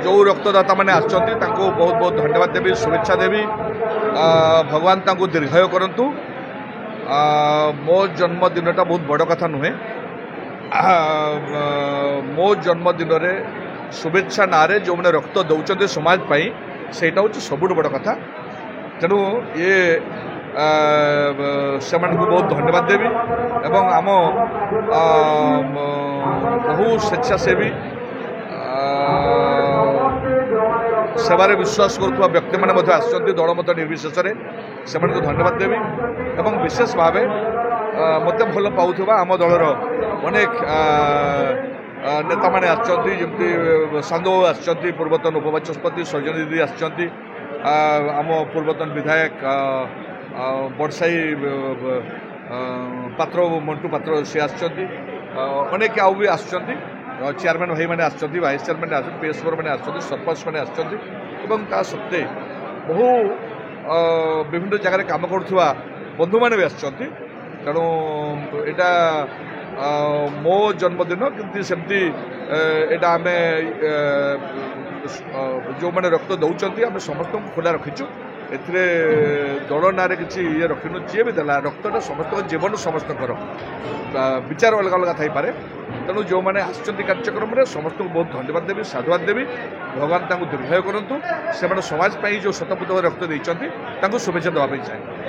जो रक्तदाता मैंने आसचंती तांको बहुत बहुत धन्यवाद देवी शुभेच्छा देवी भगवान तांको दीर्घायु करंतु मो जन्मदिनटा बहुत बड़ कथा नुहे मो जन्मदिन रे शुभेच्छा ना रे जो मैंने रक्त दौरान समाज पाई सेटा हूँ सबुठ बड़ कथा तेणु ये से बहुत धन्यवाद देवी एवं आम बहु स्वेच्छासेवी सेवारे विश्वास करुवा व्यक्ति मैंने आसुँच दल मत निर्विशेष से धन्यवाद देवी एवं विशेष भाव मत भल पाऊा आम दलर अनेक नेता मैंने आमती सांदो आसुँच पूर्वतन उपबाचस्पति सौजन दीदी आसुँच आम पूर्वतन विधायक बड़साई पात्र मंटू पात्र सी आसुँच अनेक आउ भी आसुँच चेयरमैन भाई मैंने आसुँच वाइस चेयरमैन आस पीएसओर मैंने आसुँच सरपंच मैंने आसुँच सत्वे बहु विभिन्न जगह काम करुवा बंधु मैंने भी आसुँच तेणु यहाँ मो जन्मदिन कि सेमती यहाँ आम जो मैंने रक्त दौरान आम समस्त खोला रखीचु एथिरे दल ना कि ये रखिनु जी भी देला रक्तटा समस्त जीवन समस्त विचार अलग अलग थी पारे तेणु जो मैंने आसुँच कार्यक्रम में समस्त को बहुत धन्यवाद देवी साधुवाद देवी भगवान तांको दीर्घायु करंतु से समाज पाई जो शतपुत रक्त देइचंती तांको शुभेच्छा देवाई चाहे।